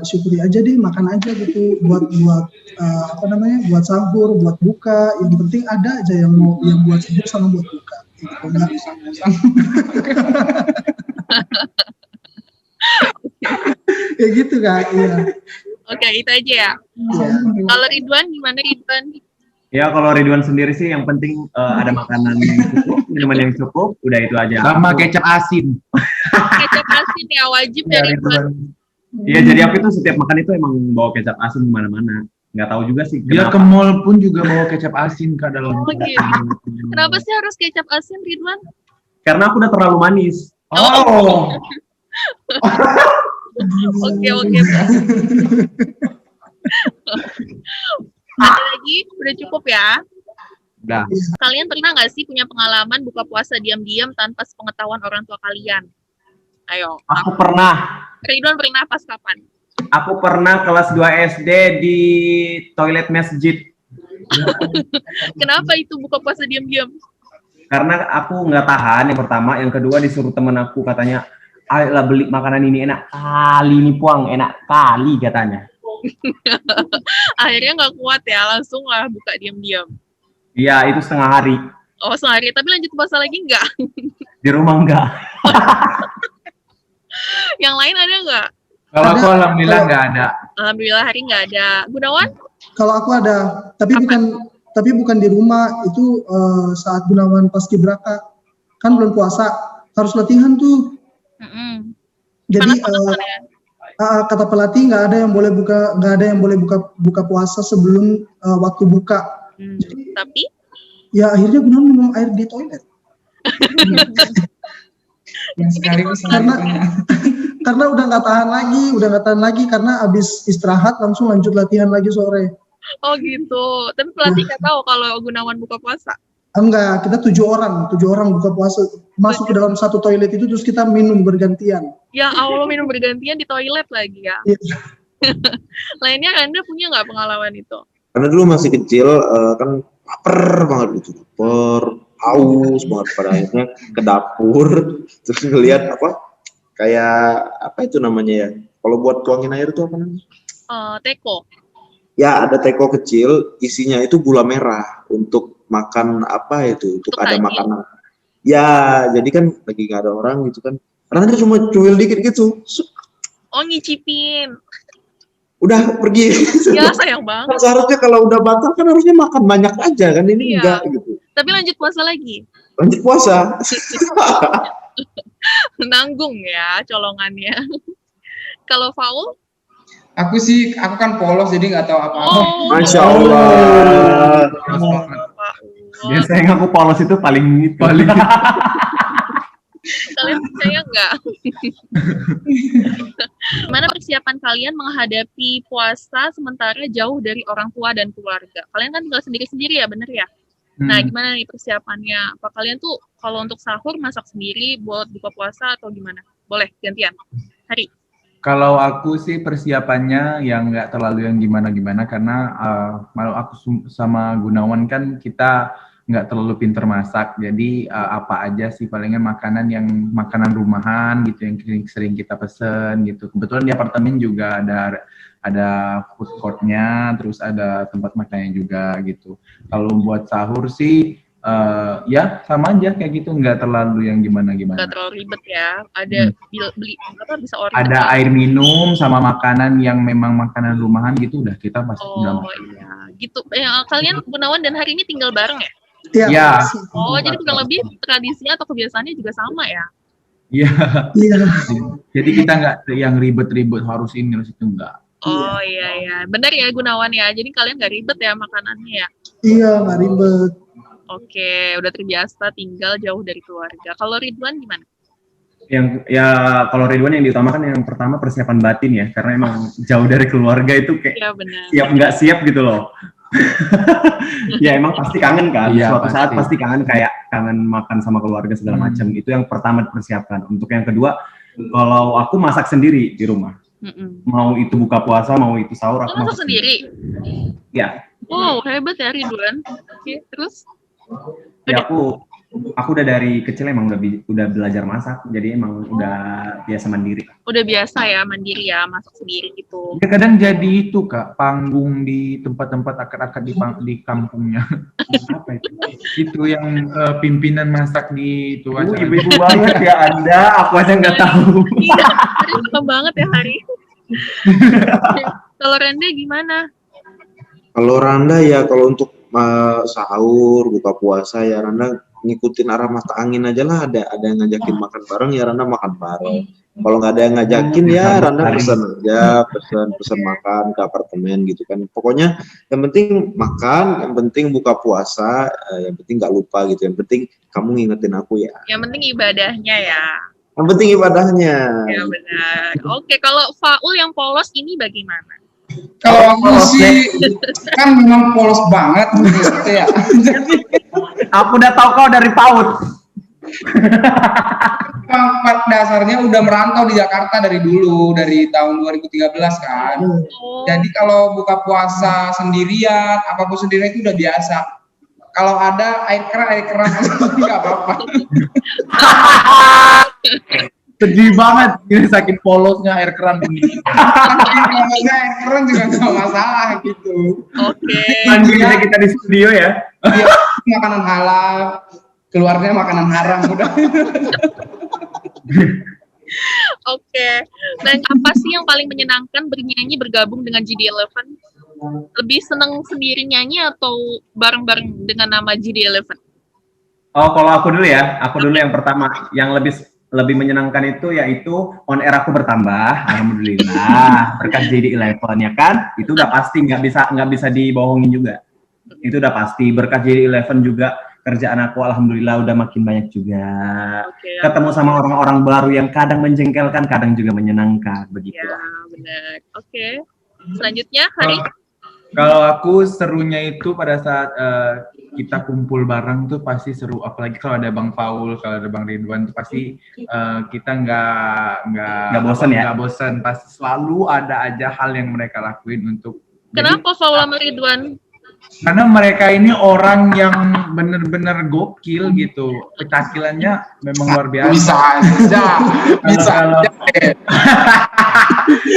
syukuri aja deh, makan aja gitu, buat buat sahur, buat buka. Yang penting ada aja yang buat sahur sama buat buka. Gitu. Nggak usah. Ya gitu Kak, iya. Oke, itu aja ya. Kalau Ridwan gimana Ridwan? Ya kalau Ridwan sendiri sih yang penting ada makanan yang cukup, minuman yang cukup, udah itu aja. Sama kecap asin. Kecap asin ya wajib ya Ridwan. Iya, jadi aku itu setiap makan itu emang bawa kecap asin kemana-mana. Nggak tahu juga sih Dia ke mall pun juga bawa kecap asin ke dalam. Oh gitu. Kenapa sih harus kecap asin Ridwan? Karena aku udah terlalu manis. Oh. Oke. Ada lagi? Udah cukup ya? Udah. Kalian pernah nggak sih punya pengalaman buka puasa diam-diam tanpa sepengetahuan orang tua kalian? Ayo. Aku pernah. Ridwan pernah pas kapan? Aku pernah kelas 2 SD di toilet masjid. Kenapa itu buka puasa diam-diam? Karena aku nggak tahan, yang pertama. Yang kedua disuruh temen aku, katanya, ayolah beli makanan ini, enak kali nih Puang, enak kali katanya. Akhirnya nggak kuat ya, langsung lah buka diam-diam. Iya, itu setengah hari. Oh sehari, tapi lanjut puasa lagi nggak? Di rumah enggak. Yang lain ada nggak? Kalau aku alhamdulillah nggak ada. Alhamdulillah hari nggak ada. Gunawan? Kalau aku ada, tapi bukan di rumah, itu saat Gunawan paskibraka. Kan bulan puasa, harus latihan tuh. Jadi kata pelatih nggak ada yang boleh buka puasa sebelum waktu buka. Jadi, tapi ya akhirnya Gunawan minum air di toilet. Karena udah nggak tahan lagi karena abis istirahat langsung lanjut latihan lagi sore. Oh gitu. Tapi pelatih nggak tahu kalau Gunawan buka puasa. Enggak, kita 7 orang buka puasa, masuk ke dalam satu toilet itu terus kita minum bergantian. Ya Allah, minum bergantian di toilet lagi ya. Lainnya Anda punya nggak pengalaman itu? Karena dulu masih kecil kan lapar banget gitu, haus banget, pada akhirnya ke dapur terus ngelihat kayak apa itu namanya ya, kalau buat tuangin air itu apa namanya? Teko. Ya ada teko kecil, isinya itu gula merah untuk makan untuk ada makanan. Ya jadi kan lagi nggak ada orang gitu kan, karena dia cuma cuil dikit gitu. Oh ngicipin. Udah pergi. Ya sayang banget. Kan seharusnya kalau udah batal kan harusnya makan banyak aja kan, ini enggak gitu. Tapi lanjut puasa lagi. Lanjut puasa. Nanggung ya colongannya. Kalau Faul? Aku kan polos jadi nggak tahu apa-apa. Oh, Masya Allah. Biasanya aku polos itu paling. Kalian percaya nggak? Gimana persiapan kalian menghadapi puasa sementara jauh dari orang tua dan keluarga? Kalian kan tinggal sendiri-sendiri ya, bener ya? Nah, gimana nih persiapannya? Apa kalian tuh kalau untuk sahur masak sendiri buat buka puasa atau gimana? Boleh gantian. Hari. Kalau aku sih persiapannya yang nggak terlalu yang gimana-gimana, karena malu aku sama Gunawan kan kita nggak terlalu pinter masak, jadi apa aja sih palingan makanan rumahan gitu yang sering kita pesen gitu. Kebetulan di apartemen juga ada food courtnya, terus ada tempat makannya juga gitu. Kalau buat sahur sih ya sama aja kayak gitu, nggak terlalu yang gimana-gimana. Nggak terlalu ribet ya. Ada beli bisa order. Ada air minum sama makanan yang memang makanan rumahan gitu, udah kita pasti udah makan. Oh iya, gitu. Kalian Gunawan dan Hari ini tinggal bareng ya? Iya. Oh, jadi kurang lebih tradisinya atau kebiasaannya juga sama ya? Iya. Jadi kita nggak yang ribet-ribet harus ini harus itu, enggak. Oh iya. Benar ya Gunawan ya. Jadi kalian nggak ribet ya makanannya ya? Iya, nggak ribet. Oke, udah terbiasa tinggal jauh dari keluarga. Kalau Ridwan gimana? Kalau Ridwan yang diutamakan yang pertama persiapan batin ya, karena emang jauh dari keluarga itu kayak siap nggak siap gitu loh. Ya emang pasti kangen kan, suatu saat pasti kangen, kayak kangen makan sama keluarga segala macam. Itu yang pertama dipersiapkan. Untuk yang kedua, kalau aku masak sendiri di rumah. Mau itu buka puasa, mau itu sahur, aku masak sendiri. Ya. Wow, hebat ya Ridwan. Oke, terus? Ya aku Aku udah dari kecil emang udah belajar masak, jadi emang udah biasa mandiri. Udah biasa ya mandiri ya, masak sendiri gitu. Ya, kadang jadi itu Kak, panggung di tempat-tempat akad-akad di kampungnya. Apa itu? Itu yang pimpinan masak di itu acara. Ibu-ibu banget ya Anda, aku aja nggak tahu. Iya, Hari suka banget ya Hari. Kalau Randa gimana? Kalau Randa ya kalau untuk sahur, buka puasa ya Randa ngikutin arah mata angin aja lah. Ada yang ngajakin makan bareng ya Randa makan bareng. Kalau nggak ada yang ngajakin ya Randa pesan aja, pesan makan ke apartemen gitu kan. Pokoknya yang penting makan, yang penting buka puasa, yang penting nggak lupa gitu. Yang penting kamu ngingetin aku ya. Yang penting ibadahnya ya. Yang penting ibadahnya. Ya benar. Oke, kalau Faul yang polos ini bagaimana? Kalau aku sih kan memang polos banget gitu ya. Jadi Aku udah tahu kau dari PAUD. memang dasarnya udah merantau di Jakarta dari dulu, dari tahun 2013 kan. Jadi kalau buka puasa sendirian, apapun sendirian itu udah biasa. Kalau ada air keran nggak apa-apa. Sedih banget, ini saking polosnya air keran ini. Polosnya air keran juga nggak masalah gitu. Oke. Lanjutnya kita di studio ya. Iya, makanan halal, keluarnya makanan haram udah. Oke. Dan apa sih yang paling menyenangkan bernyanyi bergabung dengan GD11? Lebih seneng sendiri nyanyi atau bareng-bareng dengan nama GD11? Oh, kalau aku dulu ya. Aku dulu yang pertama. Yang lebih menyenangkan itu yaitu on air aku bertambah, alhamdulillah, berkat JD11 ya kan, itu udah pasti nggak bisa dibohongin juga, itu udah pasti. Berkat JD11 juga kerjaan aku alhamdulillah udah makin banyak juga, ketemu sama orang-orang baru yang kadang menjengkelkan, kadang juga menyenangkan, begitu. Ya benar. Oke. Selanjutnya Hari. Kalau aku serunya itu pada saat kita kumpul bareng tuh pasti seru, apalagi kalau ada Bang Paul, kalau ada Bang Ridwan tuh pasti kita nggak bosan ya. Nggak bosan, pasti selalu ada aja hal yang mereka lakuin untuk. Kenapa Paul sama Ridwan? Karena mereka ini orang yang benar-benar gokil gitu, petakilannya memang luar biasa. Bisa.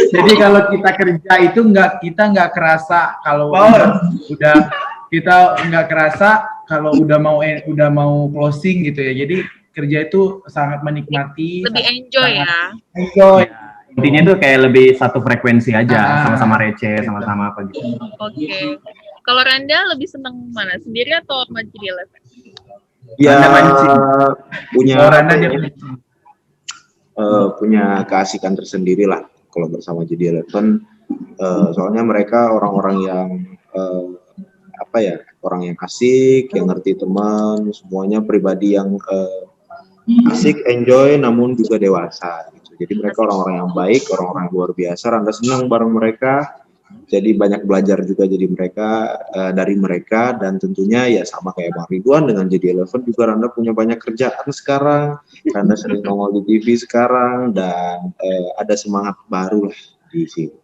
Jadi kalau kita kerja itu kita nggak kerasa kalau udah kita nggak kerasa kalau udah mau closing gitu ya. Jadi kerja itu sangat menikmati. Lebih enjoy ya. Enjoy. Intinya tuh kayak lebih satu frekuensi aja, sama-sama receh, sama-sama apa gitu. Oke. Kalau Randa lebih seneng mana? Sendiri atau sama GD11? Ya, punya keasikan tersendiri lah kalau bersama GD11. Soalnya mereka orang-orang yang orang yang asik, yang ngerti teman, semuanya pribadi yang asik, enjoy, namun juga dewasa gitu. Jadi mereka orang-orang yang baik, orang-orang yang luar biasa. Randa senang bareng mereka. Jadi banyak belajar juga dari mereka, dan tentunya ya sama kayak Bang Ridwan dengan GD11 juga Randa punya banyak kerjaan sekarang. Randa sering nongol di TV sekarang, dan ada semangat baru lah di sini.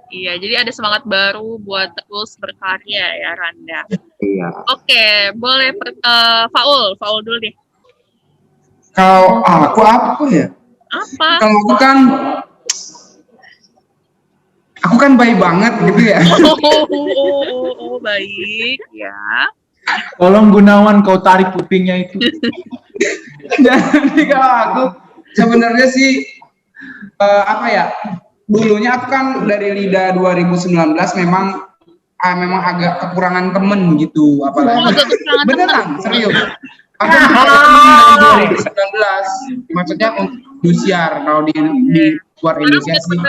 Iya, jadi ada semangat baru buat terus berkarya ya Randa. Iya. Oke, boleh Faul dulu deh. Kalau aku apa ya? Apa? Kalau aku kan baik banget gitu ya. Oh, baik ya. Tolong Gunawan kau tarik kupingnya itu. Jadi kalau aku sebenarnya sih dulunya aku kan dari LIDA 2019 memang agak kekurangan temen gitu, apalagi beneran serius. Aku dari 2019, maksudnya untuk Dusiar kalau di luar Indonesia sih.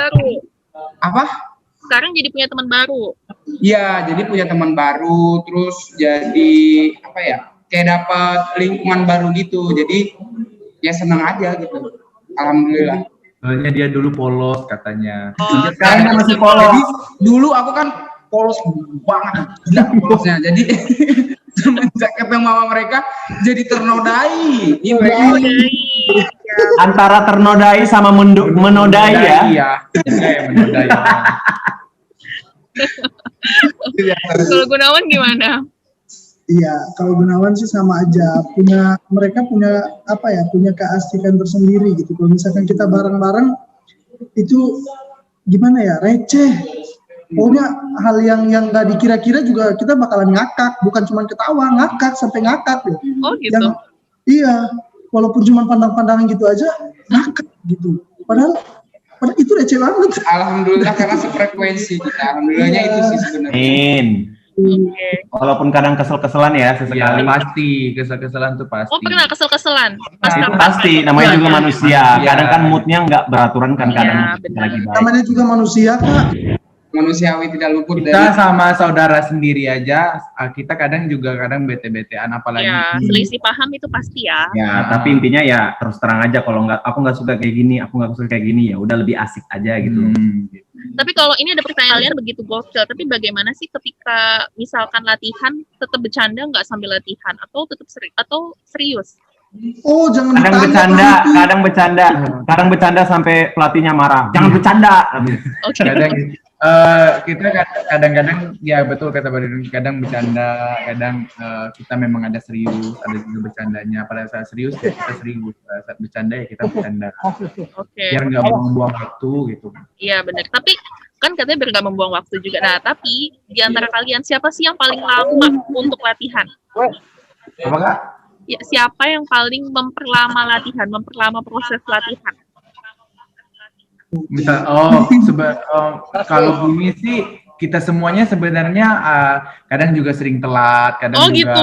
Apa? Sekarang jadi punya teman baru. Iya, jadi punya teman baru, terus jadi kayak dapat lingkungan baru gitu. Jadi ya senang aja gitu. Alhamdulillah. Soalnya dia dulu polos katanya. Sekarang masih polos. Jadi dulu aku kan polos banget, gila polosnya. Jadi semenjak ketemu sama mereka jadi ternodai. Antara ternodai sama menodai ya. Iya, menodai. Kalau Gunawan gimana? Iya, kalau Gunawan sih sama aja. Mereka punya apa ya? Punya keasikan tersendiri gitu. Kalau misalkan kita bareng-bareng itu gimana ya? Receh. Pokoknya hal yang nggak dikira-kira juga kita bakalan ngakak, bukan cuma ketawa, ngakak sampai ngakak gitu. Oh gitu. Iya, walaupun cuma pandang-pandangan gitu aja ngakak gitu. Padahal itu receh banget. Alhamdulillah karena sefrekuensi kita. Alhamdulillahnya itu sih sebenarnya. Walaupun kadang kesel-keselan ya sesekali. Ya, pasti kesel-keselan tuh pasti. Oh pernah kesel-keselan? Itu pasti, namanya juga manusia. Kadang kan moodnya nggak beraturan kan kadang lagi baik. Namanya juga manusia Kak. Manusiawi tidak luput dari. Kita sama saudara sendiri aja, kita kadang bete-betean apalagi. Ya, selisih paham itu pasti ya. Ya, tapi intinya ya terus terang aja kalau aku nggak suka kayak gini, aku nggak suka kayak gini, ya udah lebih asik aja gitu. Tapi kalau ini ada pertanyaan begitu gokil, tapi bagaimana sih ketika misalkan latihan tetap bercanda nggak sambil latihan atau tetap serius? Oh, jangan kadang bercanda sampai pelatihnya marah. Jangan bercanda. Kita kadang-kadang ya betul kata Mbak Ridwan, kadang bercanda, kadang kita memang ada serius, ada juga bercandanya. Pada saat serius ya kita serius, pada saat bercanda ya kita bercanda. Biar nggak membuang waktu gitu. Iya benar. Tapi kan katanya biar nggak membuang waktu juga. Nah tapi di antara kalian siapa sih yang paling lama untuk latihan? Apa Kak? Ya, siapa yang paling memperlama latihan, memperlama proses latihan? Bisa, kalau Bumi sih kita semuanya sebenarnya kadang juga sering telat, kadang juga. Gitu.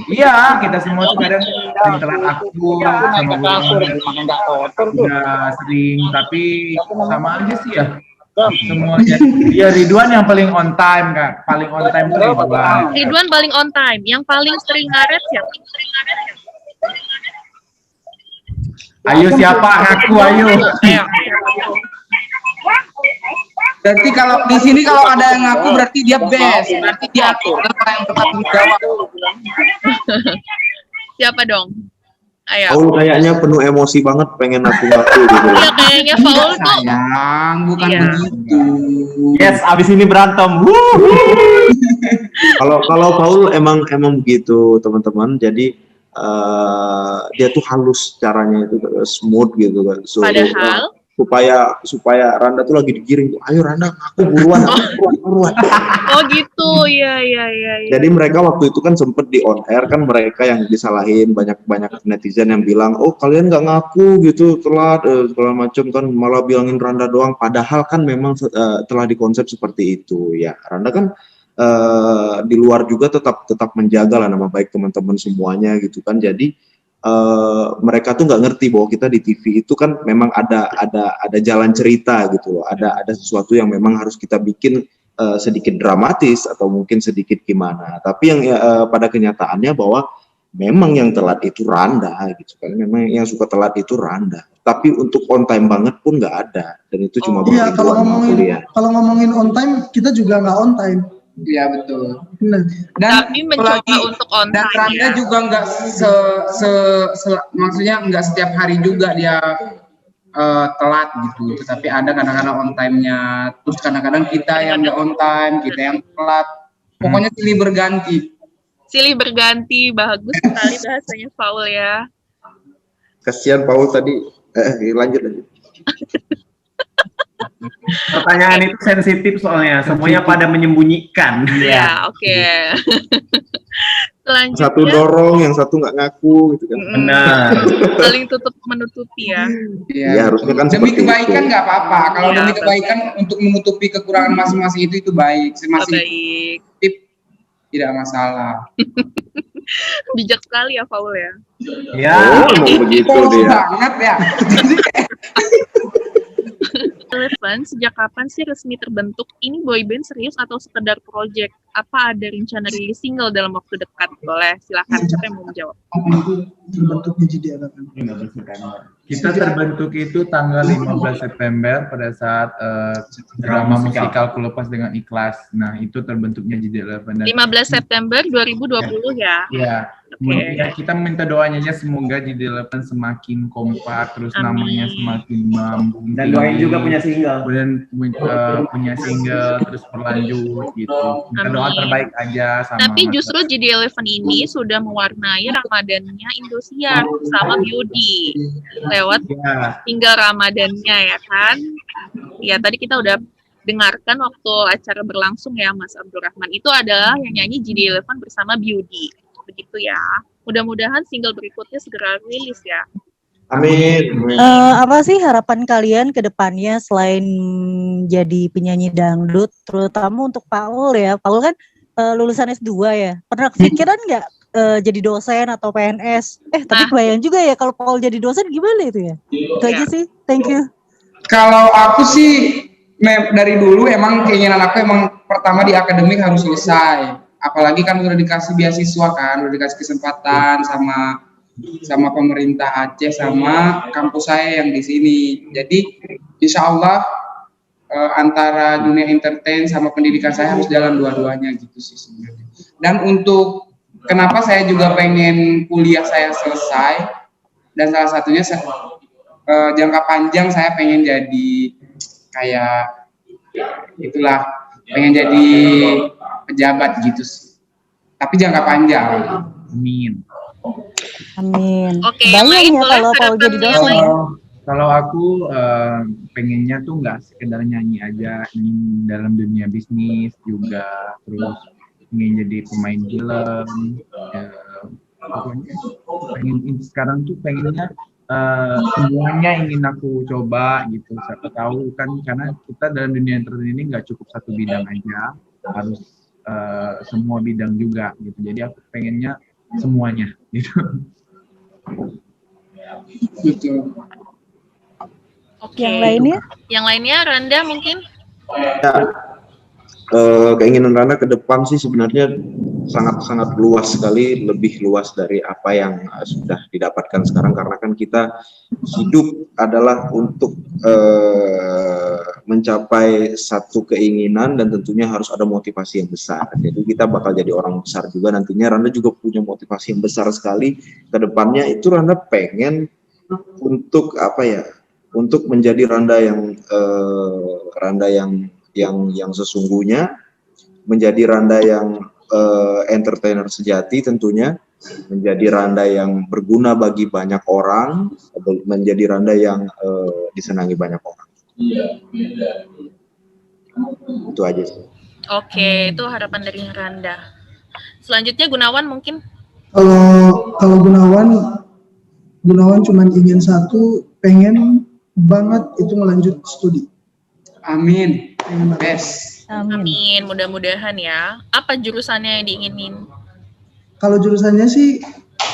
Iya, kita semua tuh kadang sering telat. Aku sama Bumi juga sering, tapi sama aja sih ya. Semuanya. Ya Ridwan yang paling on time Kak, paling on time tuh Ridwan. Ridwan paling on time, yang paling sering ngaret siapa? Ayo siapa? Aku ayo. Berarti kalau di sini kalau ada yang ngaku berarti dia best, berarti dia orang yang bertanggung jawab. Siapa dong? Ayo. Paul kayaknya penuh emosi banget pengen ngaku-ngaku gitu. Iya kayaknya Paul tuh. Sayang, bukan begitu. Yes, abis ini berantem. Kalau Paul emang begitu teman-teman. Jadi dia tuh halus caranya itu smooth gitu kan. So, padahal supaya Randa tuh lagi digiring, ayo Randa aku buruan. Oh gitu, iya. Jadi mereka waktu itu kan sempet di on air kan, mereka yang disalahin, banyak netizen yang bilang, oh kalian nggak ngaku gitu, telat segala macam kan, malah bilangin Randa doang. Padahal kan memang telah dikonsep seperti itu ya. Randa kan di luar juga tetap menjaga lah nama baik teman-teman semuanya gitu kan. Jadi mereka tuh nggak ngerti bahwa kita di TV itu kan memang ada jalan cerita gitu loh, ada sesuatu yang memang harus kita bikin sedikit dramatis atau mungkin sedikit gimana, tapi yang pada kenyataannya bahwa memang yang telat itu Randa gitu kan, memang yang suka telat itu Randa, tapi untuk on time banget pun nggak ada, dan itu cuma iya, kalau ngomongin on time kita juga nggak on time. Iya betul. Benar. Tapi mencoba untuk on time. Dan Randa juga nggak maksudnya nggak setiap hari juga dia telat gitu. Tetapi ada kadang-kadang on time-nya. Terus kadang-kadang kita yang nggak on time, kita yang telat. Pokoknya silih berganti. Silih berganti, bagus sekali bahasanya Paul ya. Kasihan Paul tadi. Lanjut. Pertanyaan itu sensitif soalnya, semuanya pada menyembunyikan. Iya, oke. Selanjutnya, satu dorong, yang satu nggak ngaku gitu kan. Benar. Saling tutup menutupi ya. Iya, harusnya kan demi kebaikan nggak apa-apa. Kalau demi kebaikan untuk menutupi kekurangan masing-masing itu baik. Baik. Tidak masalah. Bijak sekali ya Paul ya. Ya, mau begitu dia. Banget ya. Eleven, sejak kapan sih resmi terbentuk? Ini boyband serius atau sekedar project? Apa ada rencana rilis single dalam waktu dekat? Boleh, silakan. Siapa yang mau menjawab? Terbentuknya jadi Eleven. Kita terbentuk itu tanggal 15 September pada saat drama musikal Kulepas dengan Ikhlas. Nah, itu terbentuknya jadi Eleven. 15 September 2020 ya? Iya. Ya, kita minta doanya aja semoga G11 semakin kompak, terus namanya semakin mampu. Dan doain juga punya single. Dan punya single terus berlanjut gitu. Minta doa terbaik aja sama. Tapi justru G11 ini sudah mewarnai Ramadannya Indosiar sama Beauty lewat single Ramadannya ya kan. Ya tadi kita udah dengarkan waktu acara berlangsung ya Mas Abdurrahman. Itu adalah yang nyanyi G11 bersama Beauty. Begitu ya. Mudah-mudahan single berikutnya segera rilis ya. Amin. Apa sih harapan kalian ke depannya selain jadi penyanyi dangdut, terutama untuk Paul ya? Paul kan lulusan S2 ya. Pernah kepikiran nggak jadi dosen atau PNS? Tapi kebayang juga ya kalau Paul jadi dosen gimana itu ya? Itu aja sih. Thank you. Kalau aku sih dari dulu emang keinginan aku emang pertama di akademik harus selesai. Apalagi kan udah dikasih beasiswa kan, udah dikasih kesempatan sama pemerintah Aceh sama kampus saya yang di sini. Jadi insya Allah antara dunia entertain sama pendidikan saya harus jalan dua-duanya gitu sih sebenarnya. Dan untuk kenapa saya juga pengen kuliah saya selesai dan salah satunya jangka panjang saya pengen jadi kayak itulah, pengen jadi pejabat gitu sih. Tapi jangka panjang. Amin. Oke, banyak ya kalau Paul jadi dosen ya. Kalau aku pengennya tuh nggak sekedar nyanyi aja, ingin dalam dunia bisnis juga, terus ingin jadi pemain film. Pokoknya sekarang tuh pengennya semuanya ingin aku coba gitu. Siapa tahu kan karena kita dalam dunia entertainment ini nggak cukup satu bidang aja, harus semua bidang juga gitu. Jadi aku pengennya semuanya gitu. Betul. Oke. Yang lainnya Randa mungkin? Ya, keinginan Randa ke depan sih sebenarnya sangat luas sekali, lebih luas dari apa yang sudah didapatkan sekarang, karena kan kita hidup adalah untuk mencapai satu keinginan dan tentunya harus ada motivasi yang besar. Jadi kita bakal jadi orang besar juga nantinya. Randa juga punya motivasi yang besar sekali ke depannya. Itu Randa pengen untuk apa ya? Untuk menjadi Randa yang sesungguhnya, menjadi Randa yang entertainer sejati tentunya, menjadi Randa yang berguna bagi banyak orang, menjadi Randa yang disenangi banyak orang. Itu aja sih. Oke, itu harapan dari Randa. Selanjutnya Gunawan mungkin? Kalau Gunawan cuma ingin satu, pengen banget itu melanjut studi. Amin. Best. Amin. Mudah-mudahan ya. Apa jurusannya yang diinginin? Kalau jurusannya sih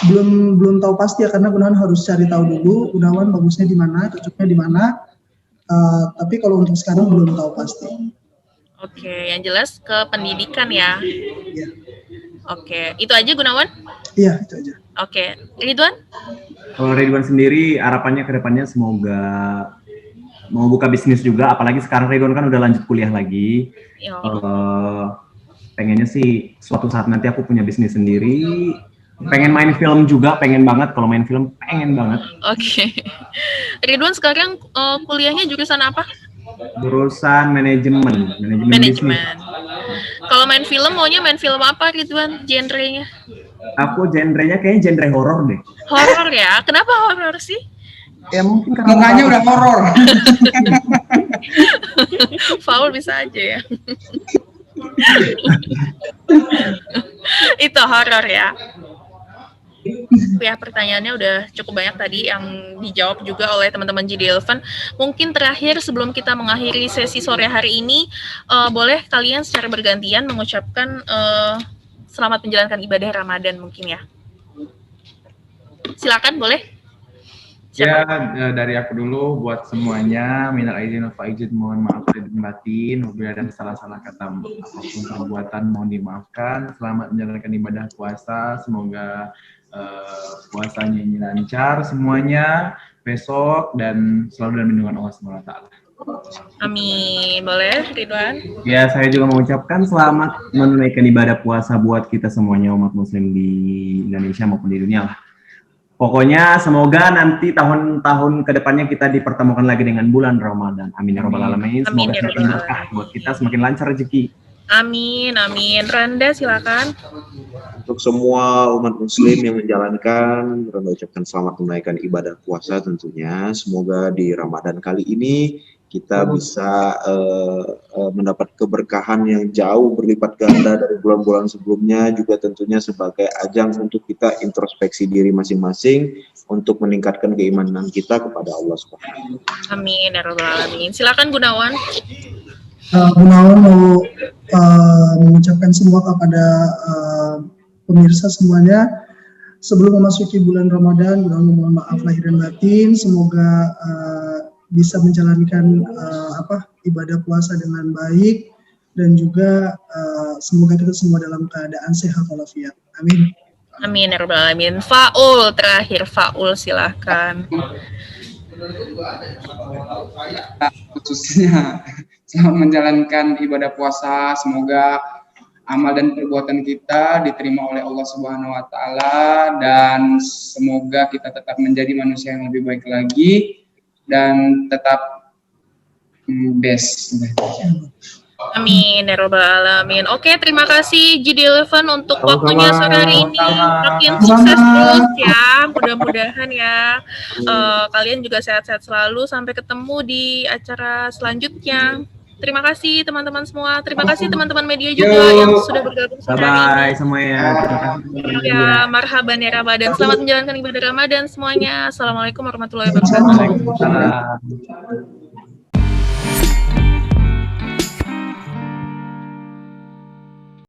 belum tahu pasti ya, karena Gunawan harus cari tahu dulu Gunawan bagusnya di mana, cocoknya di mana. Tapi kalau untuk sekarang belum tahu pasti. Oke, yang jelas ke pendidikan ya. Iya. Oke, itu aja Gunawan? Iya, itu aja. Oke, Ridwan? Kalau Ridwan sendiri harapannya ke depannya semoga mau buka bisnis juga, apalagi sekarang Ridwan kan udah lanjut kuliah lagi. Pengennya sih suatu saat nanti aku punya bisnis sendiri. Pengen main film juga, pengen banget. Kalau main film pengen banget. Oke. Ridwan sekarang kuliahnya jurusan apa? Jurusan manajemen bisnis. Kalau main film maunya main film apa Ridwan? Genrenya? Aku genrenya kayaknya genre horor deh. Horor ya? Kenapa horor sih? Ya mungkin karena mukanya udah horor. Paul bisa aja ya. Itu horor ya. Ya, pertanyaannya udah cukup banyak tadi yang dijawab juga oleh teman-teman G11. Mungkin terakhir sebelum kita mengakhiri sesi sore hari ini, boleh kalian secara bergantian mengucapkan selamat menjalankan ibadah Ramadan mungkin ya. Silakan, boleh. Ya, dari aku dulu buat semuanya, minal aidin wal faizin, mohon maaf lahir dan batin, apabila ada salah-salah kata apapun perbuatan mohon dimaafkan. Selamat menjalankan ibadah puasa, semoga puasanya ini lancar semuanya besok dan selalu dalam lindungan Allah SWT. Amin. Boleh, Ridwan? Ya, saya juga mengucapkan selamat menunaikan ibadah puasa buat kita semuanya umat muslim di Indonesia maupun di dunia lah. Pokoknya semoga nanti tahun-tahun kedepannya kita dipertemukan lagi dengan bulan Ramadan. Amin ya robbal alamin. Semoga semakin berkah buat kita, semakin lancar rezeki. Amin, amin. Randa, silakan. Untuk semua umat muslim yang menjalankan, Randa ucapkan selamat menunaikan ibadah puasa tentunya. Semoga di Ramadan kali ini kita bisa mendapat keberkahan yang jauh berlipat ganda dari bulan-bulan sebelumnya, juga tentunya sebagai ajang untuk kita introspeksi diri masing-masing untuk meningkatkan keimanan kita kepada Allah Subhanahu wa Ta'ala. Amin ya rabbal alamin. Silakan Gunawan. Gunawan mau mengucapkan semua kepada pemirsa semuanya sebelum memasuki bulan Ramadan, mohon maaf lahir dan batin, semoga bisa menjalankan ibadah puasa dengan baik dan juga semoga kita semua dalam keadaan sehat walafiat. Amin. Amin ya rabbal alamin. Faul terakhir, Faul silahkan. Khususnya selamat menjalankan ibadah puasa, semoga amal dan perbuatan kita diterima oleh Allah Subhanahu wa Ta'ala, dan semoga kita tetap menjadi manusia yang lebih baik lagi dan tetap best. Amin ya rabbal alamin. Oke, terima kasih G11 untuk waktunya sore hari ini. Makin sukses terus ya, mudah-mudahan ya. Kalian juga sehat-sehat selalu. Sampai ketemu di acara selanjutnya. Terima kasih teman-teman semua. Terima kasih teman-teman media juga yang sudah bergabung sore hari ini. Bye semuanya. Ya, marhaban ya Ramadan. Selamat menjalankan ibadah Ramadan semuanya. Assalamualaikum warahmatullahi wabarakatuh.